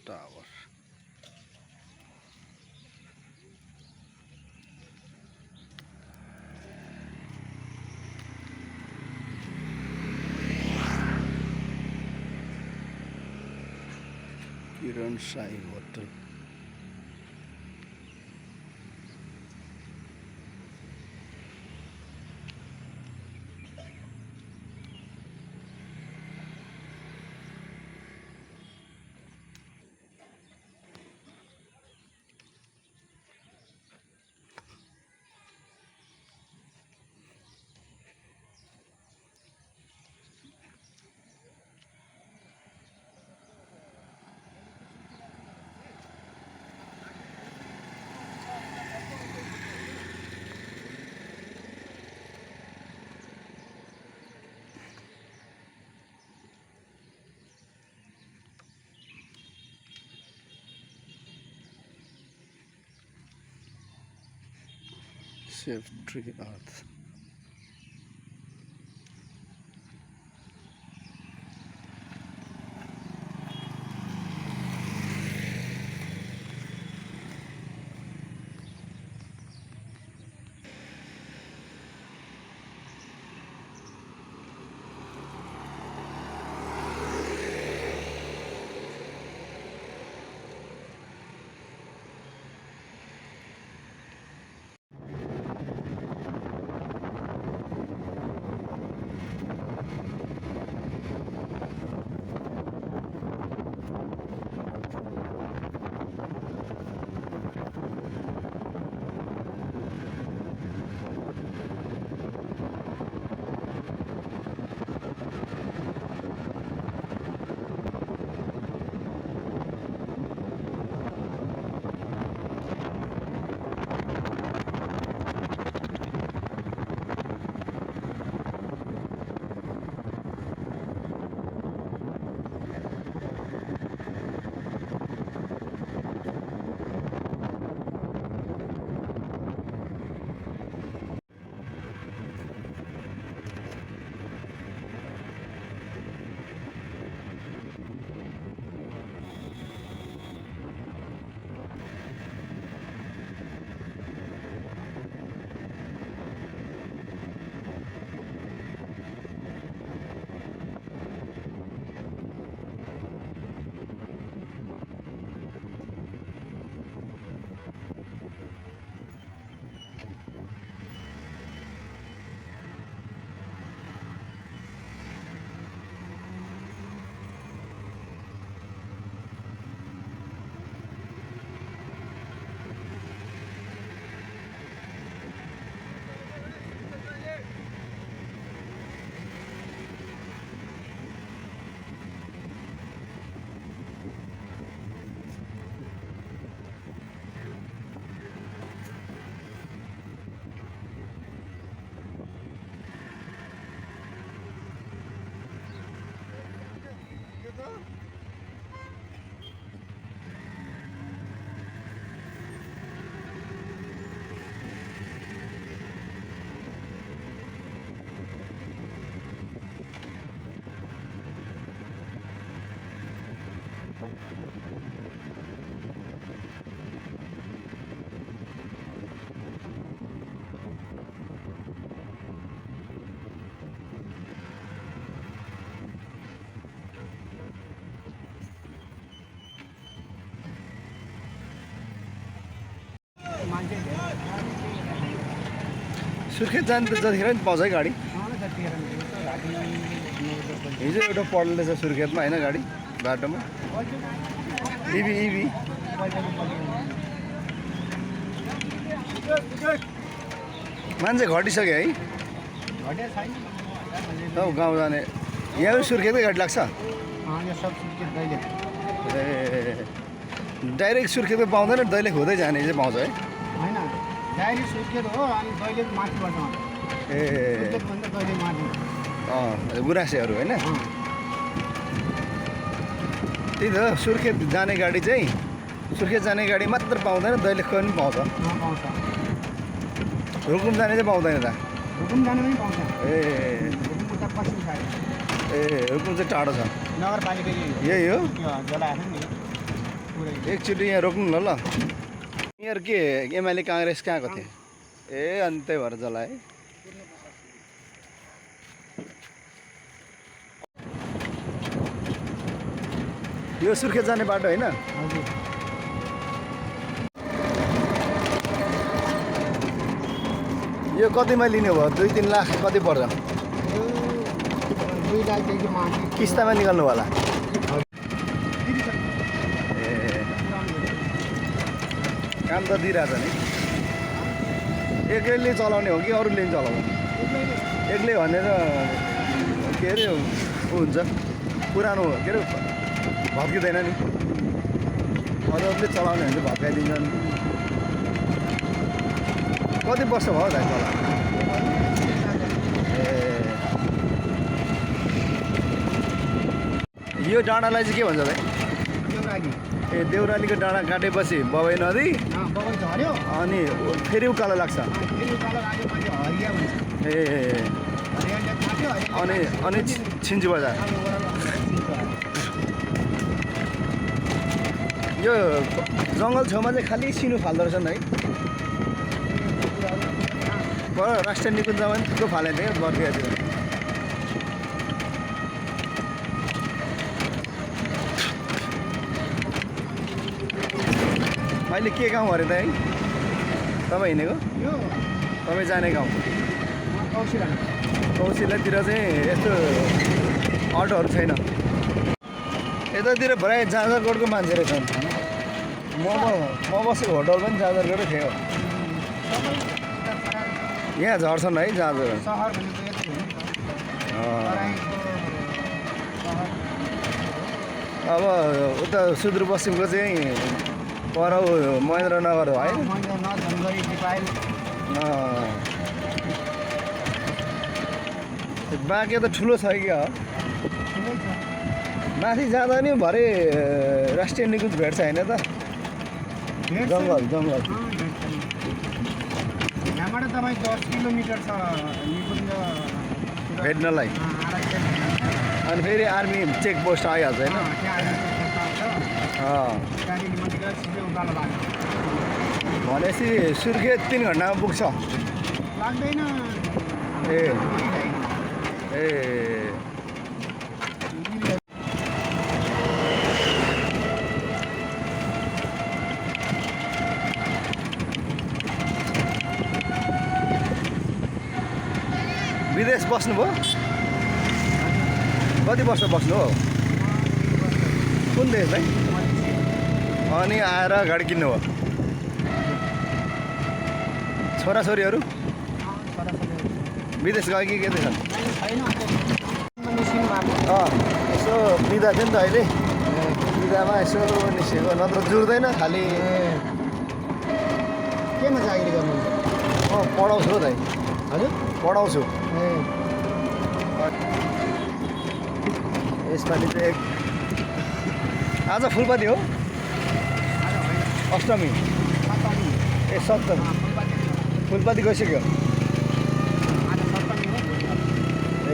Tower किरण Sai hotel safe tree अर्थ सुर्खेत जानु त जतिखेर पनि पाउँछ है गाडी हिजो एउटा पढ्दैछ सुर्खेतमा होइन गाडी बाटोमा इभी इभी मान्छे घटिसक्यो है गाउँ जाने यहाँ सुर्खेतकै गाडी लाग्छ ए डाइरेक्ट सुर्खेतको पाउँदैन दैलेख हुँदै जाने चाहिँ पाउँछ है डाइरेक्ट सुर्खेत हो अनि दैलेख माथिबाट ए सुर्खेतभन्दा दैलेख माथि गुराँसेहरू होइन त्यही त सुर्खेत जाने गाडी चाहिँ सुर्खेत जाने गाडी मात्र पाउँदैन दैलेखको पनि पाउँछ रुकुम जाने चाहिँ पाउँदैन त रुकुम जाने पनि पाउँछ ए रुकुम उता पश्चिम साइड ए रुकुम चाहिँ टाढो छ नगरपालिका यही हो जलाएको नि पुरै एकचोटि यहाँ रोक्नु न ल। यिनीहरू के एमएलए काङ्ग्रेस कहाँको थिए? ए अनि त्यही भएर जलाए। यो सुर्खेत जाने बाटो होइन? हजुर यो कतिमा लिने भयो? 2-3 लाख कति पर्छ? यो 2 लाखदेखि माथि किस्तामा निकाल्नु होला? ए काम त दिइरहेछ नि। एक्लैले चलाउने हो कि अरूले पनि चलाउने? एक्लै भनेर के अरे ऊ हुन्छ पुरानो के अरे भत्किँदैन नि। अरूले चलाउने भने चाहिँ भत्काइदिन्छ नि। कति वर्ष भयो दाइ चलाएको? ए यो डाँडालाई चाहिँ के भन्छ दाइ? देउराली ए देउरालीको डाँडा काटेपछि बबाई नदी बगर झऱ्यो अनि फेरि उकालो लाग्छ। फेरि तल लाग्यो माथि हरिया भन्छ ए हरियाले काट्यो अनि छिन्चु बजार। यो जङ्गल छेउमा चाहिँ खालि सिनु फाल्दो रहेछन् है? पर राष्ट्रिय निकुञ्जमा पनि थुप्रो फालेको थियो बर्दियातिर। अहिले के गाउँ अरे त है तपाईँ हिँडेको? यो तपाईँ जाने गाउँ कौशिलातिर चाहिँ यस्तो अटोहरू छैन। यतातिर प्रायः जाजरकोटको मान्छे रहेछन्। म बसेको होटल पनि जाजरकोटै थियो। यहाँ झर्छन् है जाजर? सहर भनेको यति हो नि त तराईको सहर अब उता सुदूरपश्चिमको चाहिँ पर महेन्द्रनगर है। महेन्द्रनगर धनगढी दिपायल बाँके त ठुलो छ कि हो? ठुलै छ माथि जाँदा नि भरे राष्ट्रिय निकुञ्ज भेट्छ होइन त? जङ्गल जङ्गल यहाँबाट तपाईँ 10 किलोमिटर छ निकुञ्ज भेट्नलाई। अनि फेरि आर्मी चेकपोस्ट आइहाल्छ होइन? भनेपछि सुर्खेत 3 घन्टामा पुग्छ? लाग्दैन ए ए विदेश बस्नुभयो? कति वर्ष बस्नु हो? कुन देशलाई? अनि आएर गाडी किन्नुभयो? छोराछोरीहरू विदेश गयो कि के छन्? यसो बिदा थियो नि त अहिले। बिदामा यसो निस्केको, नत्र जुर्दैन खालि। केमा चाकरी गर्नुहुन्छ? म पढाउँछु हो दाइ। हजुर पढाउँछु। ए यसपालि चाहिँ आज फुलपाती हो? अष्टमी ए सप्तमी फुलपाती गइसक्यो? ए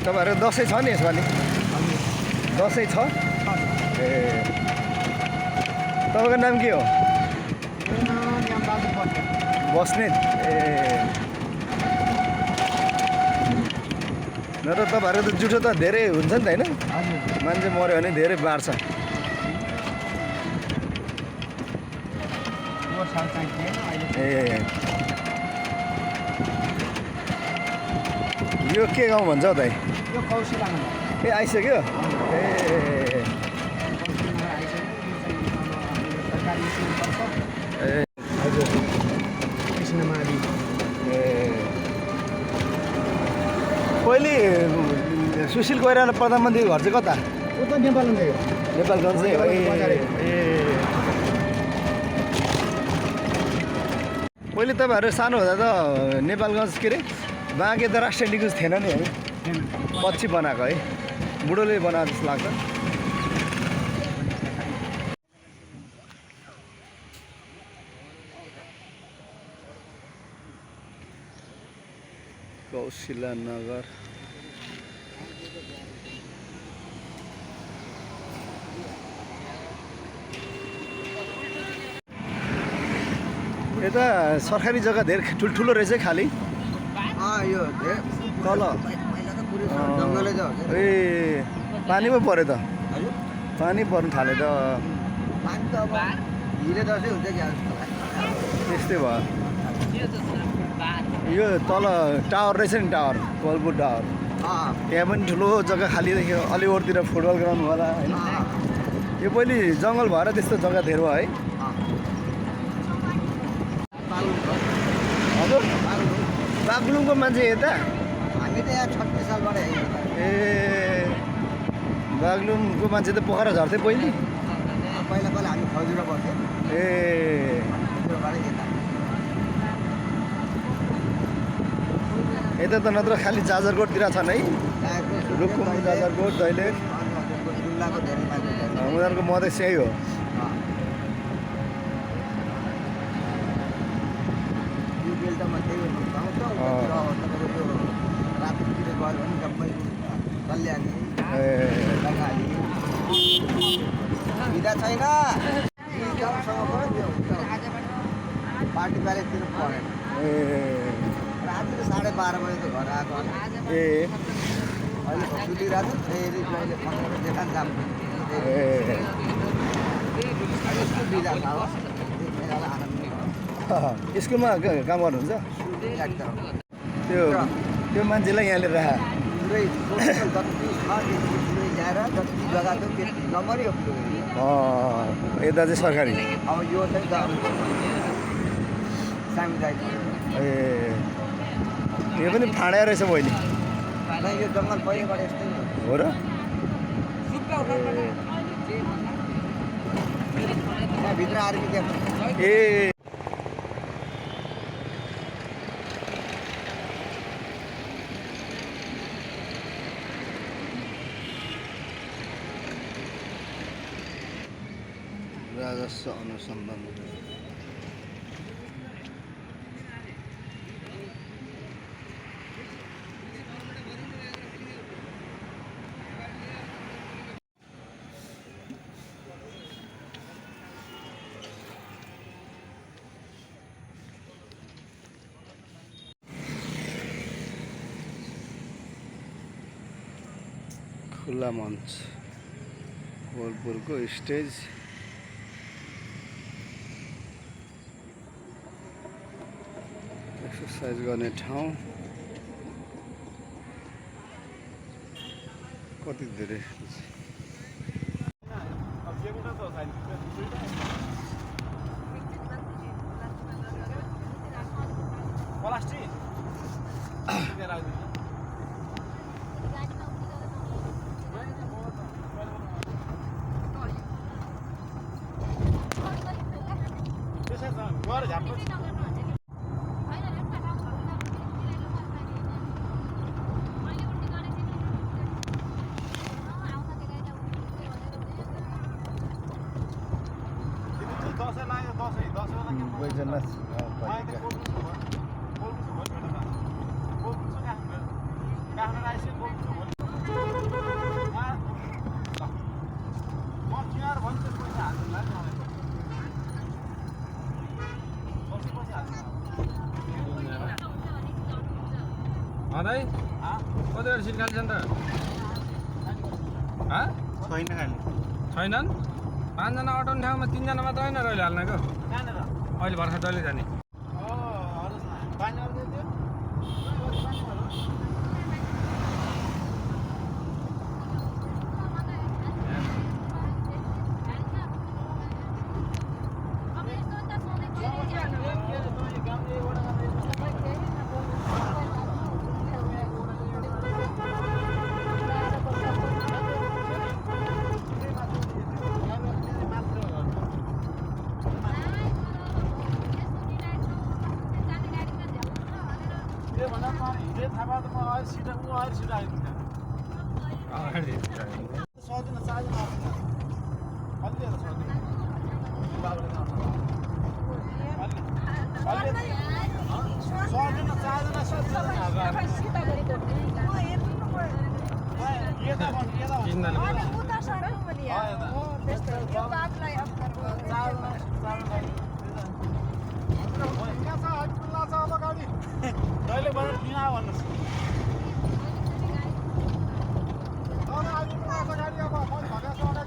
तपाईँहरू दसैँ छ नि यसपालि? दसैँ छ? ए तपाईँको नाम के हो? बस्नेत। ए न त तपाईँहरूको त जुठो त धेरै हुन्छ नि त होइन? मान्छे मऱ्यो भने धेरै बाँड्छ। ए यो के गाउँ भन्छ हौ दाइ? ए आइसक्यो? ए हजुर कृष्णमाली ए पहिले सुशील कोइराला प्रधानमन्त्री घर चाहिँ कता? उता नेपालमा गयो नेपालगञ्ज चाहिँ हो? ए पहिले तपाईँहरू सानो हुँदा त नेपालगञ्ज के अरे बाँके त राष्ट्रिय निकुञ्ज थिएन नि है? पछि बनाएको है? बुढोले बनाएको जस्तो लाग्छ। कौशिला नगर यता सरकारी जग्गा धेरै ठुल्ठुलो रहेछ है खालि यो तल पहिला त पुरै जङ्गलै छ ए पानी पो पऱ्यो त हजुर पानी पर्नु थाल्यो त पानी त अब हिरे जस्तै हुन्छ क्या त्यस्तै भयो यो तल टावर रहेछ नि टावर कोलपुर टावर त्यहाँ पनि ठुलो जग्गा खाली देखियो अलिवरतिर फुटबल ग्राउन्ड होला होइन यो पहिले जङ्गल भएर त्यस्तो जग्गा धेरै भयो है हजुर बागलुङको मान्छे यता हामी त यहाँ 36 सालबाट ए बागलुङको मान्छे त पोखरा झर्थ्यो पहिले पहिला पहिला हामी खजुरा पर्थ्यौँ ए यता त नत्र खालि जाजरकोटतिर छन् है रुकुम जाजरकोट दैलेख जुम्लाको धेरै मान्छे उनीहरूको मधेस यही हो यो बेल्टामा त्यही पाउँछ तपाईँको यो रातितिर गयो भने सबै कल्याणी लगाली बिदा छैन पार्टी प्यालेसतिर परेन ए राति 12:30 बजे त घर आएको ए अहिले सुतिरहेको फेरि मैले फर्केर देखान जाम यस्तो बिदा छ हो आनन्द स्कुलमा काम गर्नुहुन्छ त्यो मान्छेलाई यहाँ लिएर राख पुरै टोटल जति छ पुरै ल्याएर जति जग्गा थियो त्यति नम्बरै हो यता चाहिँ सरकारी अब यो चाहिँ सामुदायिक ए यो पनि फाँडा रहेछ बहिनी नै यो जङ्गल पहिलेबाट यस्तै हो र भित्र आर्मी क्याम्प ए राजस्व अनुसन्धान खुला मञ्च कोलपुरको स्टेज एक्सर्साइज गर्ने ठाउँ कति धेरै बैजनाथ गाउँपालिका कतिवटा सिट खाली छ नि त छैनन् 5 जना अटाउने ठाउँमा 3 जना मात्र होइन रहिले हाल्नको अहिले भर्खर जहिले जाने जहिले बजार किन भन्नुहोस्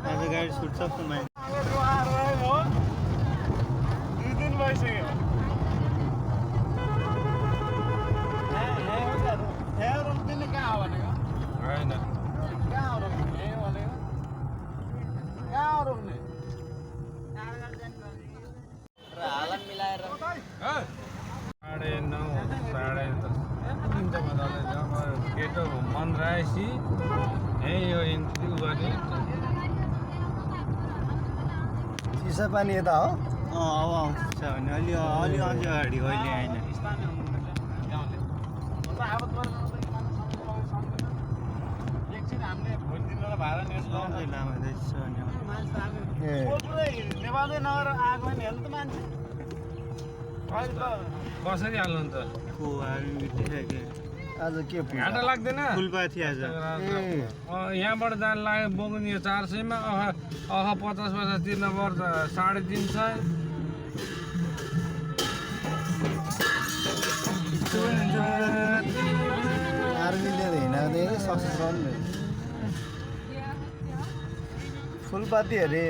आज गाडी छुट्छ तुम्हारी 2 दिन भइसक्यो यहाँ रोक्दिने कहाँ हो भनेको होइन कहाँ हो रोक्ने भनेको कहाँ हो रोक्ने साढे 9 साढे 10 दिन्छ मजाले जब केटो मन राएपछि यो इन्ट्री गर्ने चिसा पानी यता हो अब आउँछ भने अलि अलि अझ अगाडि अहिले आएन एकछिन हामीले भोलि दिनलाई भाडा नेपालै नगर आएको नि हेर्नु त मान्छे अहिले त कसरी हाल्नु त को हामी बितिसक्यो आज के घाटा लाग्दैन फुलपाती आज यहाँबाट जान लाग्यो बोक्नु यो 400 मा अह 50 पैसा तिर्न पर्छ 350 आर्मीले हिँड्दै सक्सेस रहनु फुलपाती अरे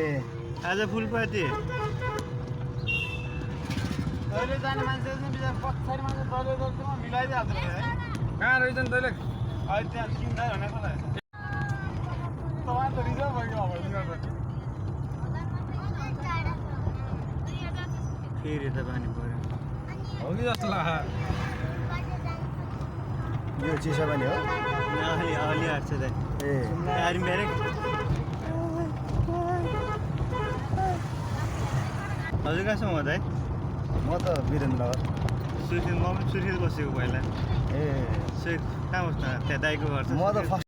आज फुलपाती अहिले जाने मान्छे पछाडि मान्छे दले दलमा मिलाइदिइहाल्छ है कहाँ रहेछ नि तैँले अहिले त्यहाँ किन्दै भनेको ल तपाईँ त रिजर्भ भयो अब फेरि त पानी पर्यो हो कि जस्तो लाग्छ यो चिसा पानी हो अलि अलि हाट्छ त ए गाडी मेरै हजुर कहाँसम्म हो त है म त वीरेन्द्रनगर सुर्खेत म पनि सुर्खेत बसेको पहिला ए कहाँ बस्नु त्यहाँ दाइको घर छ म त